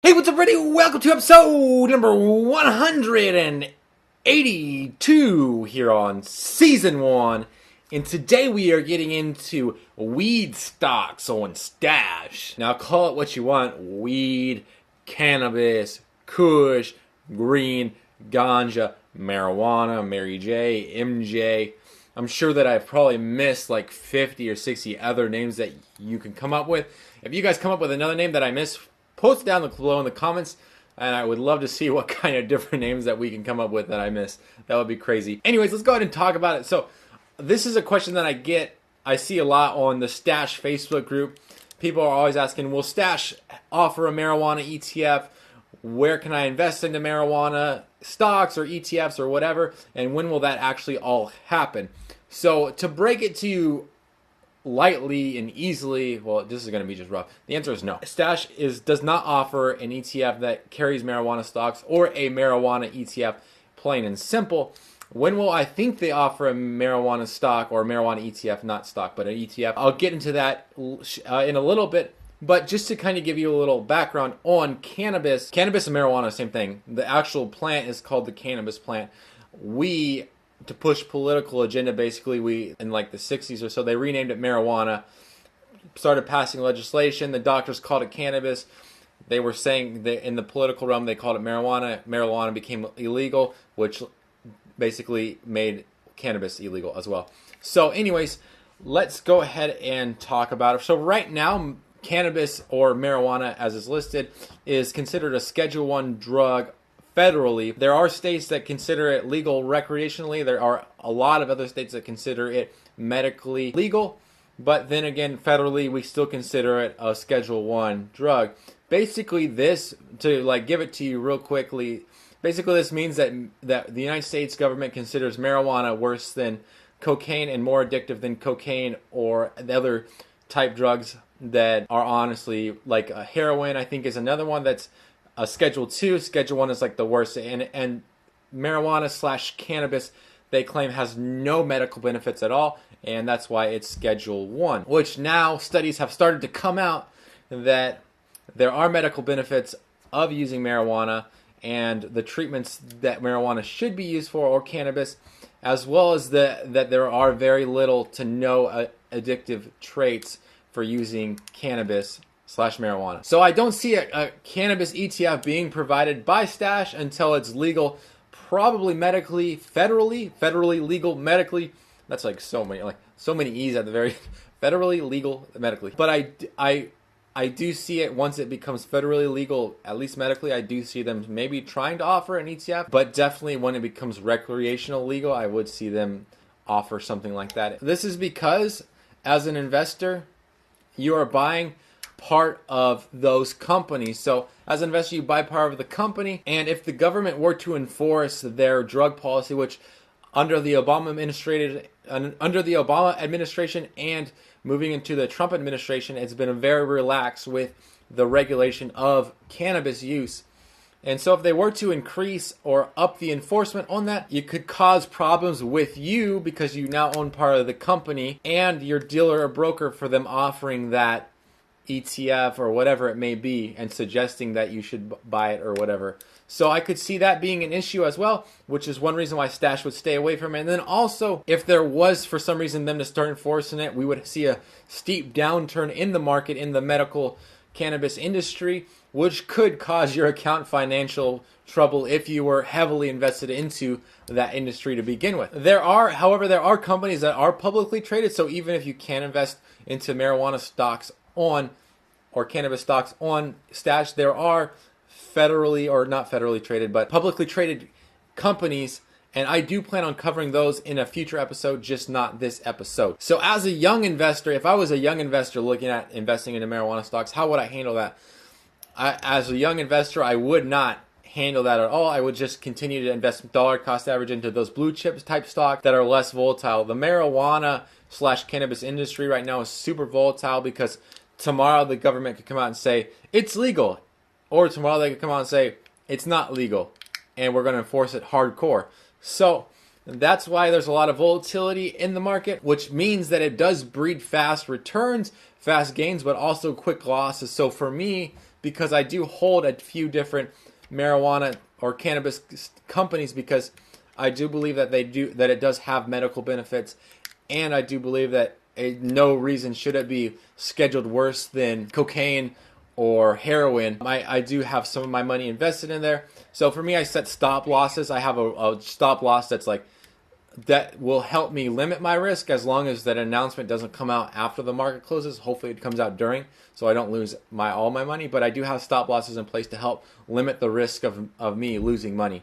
Hey, what's up, everybody? Welcome to episode number 182 here on Season 1. And today we are getting into weed stocks on Stash. Now, call it what you want. Weed, cannabis, kush, green, ganja, marijuana, Mary J, MJ. I'm sure that I've probably missed like 50 or 60 other names that you can come up with. If you guys come up with another name that I missed, post it down below in the comments, and I would love to see what kind of different names that we can come up with that I missed. That would be crazy. Anyways, let's go ahead and talk about it. So, this is a question that I see a lot on the Stash Facebook group. People are always asking, will Stash offer a marijuana ETF? Where can I invest into marijuana stocks or ETFs or whatever? And when will that actually all happen? So, to break it to you lightly and easily, well, this is going to be just rough. The answer is no. Stash does not offer an ETF that carries marijuana stocks or a marijuana ETF, plain and simple. When will I think they offer a marijuana stock or a marijuana ETF, not stock, but an ETF? I'll get into that in a little bit, but just to kind of give you a little background on cannabis. Cannabis and marijuana, same thing. The actual plant is called the cannabis plant. To push political agenda, basically, in like the 60s or so, they renamed it marijuana, started passing legislation. The doctors called it cannabis. They were saying that in the political realm, they called it marijuana. Marijuana became illegal, which basically made cannabis illegal as well. So anyways, let's go ahead and talk about it. So right now, cannabis or marijuana, as is listed, is considered a Schedule 1 drug federally. There are states that consider it legal recreationally. There are a lot of other states that consider it medically legal. But then again, federally, we still consider it a Schedule 1 drug. Basically, this, to like give it to you real quickly, basically this means that the United States government considers marijuana worse than cocaine and more addictive than cocaine or the other type drugs that are honestly like heroin, I think, is another one that's a Schedule 2, Schedule 1 is like the worst, and marijuana / cannabis, they claim, has no medical benefits at all, and that's why it's Schedule 1, which now studies have started to come out that there are medical benefits of using marijuana and the treatments that marijuana should be used for, or cannabis, as well as that there are very little to no addictive traits for using cannabis / marijuana. So I don't see a cannabis ETF being provided by Stash until it's legal, probably medically, federally legal medically. That's like so many E's at the very federally legal medically. But I do see it once it becomes federally legal, at least medically. I do see them maybe trying to offer an ETF, but definitely when it becomes recreational legal, I would see them offer something like that. This is because as an investor, you are buying part of those companies. So as an investor, you buy part of the company, and if the government were to enforce their drug policy, which under the Obama administration and moving into the Trump administration, it's been very relaxed with the regulation of cannabis use. And so if they were to increase or up the enforcement on that, you could cause problems with you because you now own part of the company and your dealer or broker for them offering that ETF or whatever it may be and suggesting that you should buy it or whatever. So I could see that being an issue as well, which is one reason why Stash would stay away from it. And then also, if there was for some reason them to start enforcing it, we would see a steep downturn in the market in the medical cannabis industry, which could cause your account financial trouble if you were heavily invested into that industry to begin with. However, there are companies that are publicly traded, so even if you can invest into marijuana stocks or cannabis stocks on Stash, there are federally, or not federally traded, but publicly traded companies, and I do plan on covering those in a future episode, just not this episode. So as a young investor, if I was a young investor looking at investing into marijuana stocks, how would I handle that? As a young investor, I would not handle that at all. I would just continue to invest dollar cost average into those blue chips type stocks that are less volatile. The marijuana / cannabis industry right now is super volatile because tomorrow the government could come out and say it's legal, or tomorrow they could come out and say it's not legal and we're going to enforce it hardcore. So that's why there's a lot of volatility in the market, which means that it does breed fast returns, fast gains, but also quick losses. So for me, because I do hold a few different marijuana or cannabis companies, because I do believe that it does have medical benefits, and I do believe that no reason should it be scheduled worse than cocaine or heroin. I do have some of my money invested in there. So for me, I set stop losses. I have a stop loss that will help me limit my risk, as long as that announcement doesn't come out after the market closes. Hopefully it comes out during, so I don't lose all my money. But I do have stop losses in place to help limit the risk of me losing money.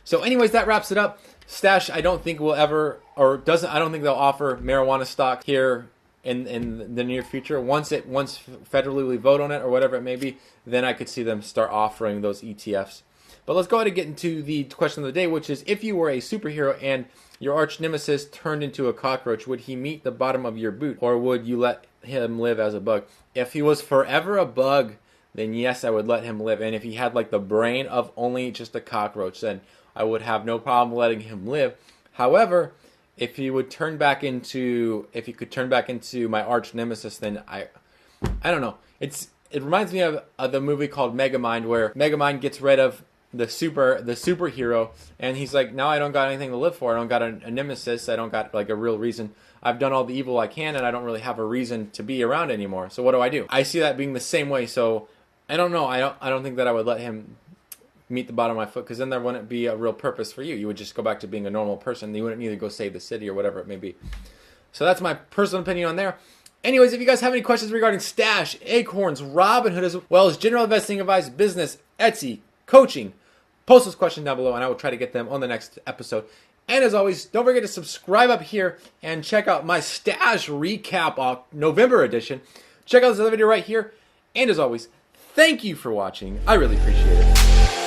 So anyways, that wraps it up. Stash, I don't think will ever, or doesn't, I don't think they'll offer marijuana stock here in the near future. Once federally we vote on it, or whatever it may be, then I could see them start offering those ETFs. But let's go ahead and get into the question of the day, which is, if you were a superhero and your arch nemesis turned into a cockroach, would he meet the bottom of your boot, or would you let him live as a bug? If he was forever a bug, then yes, I would let him live. And if he had like the brain of only just a cockroach, then I would have no problem letting him live. However, if he could turn back into my arch nemesis, then I don't know. It reminds me of the movie called Megamind, where Megamind gets rid of the superhero, and he's like, now I don't got anything to live for. I don't got a nemesis. I don't got like a real reason. I've done all the evil I can, and I don't really have a reason to be around anymore. So what do? I see that being the same way. So I don't know. I don't think that I would let him meet the bottom of my foot, because then there wouldn't be a real purpose for you. You would just go back to being a normal person. You wouldn't need to go save the city or whatever it may be. So that's my personal opinion on there. Anyways, if you guys have any questions regarding Stash, Acorns, Robinhood, as well as general investing advice, business, Etsy, coaching, post those questions down below, and I will try to get them on the next episode. And as always, don't forget to subscribe up here and check out my Stash recap November edition. Check out this other video right here. And as always, thank you for watching. I really appreciate it.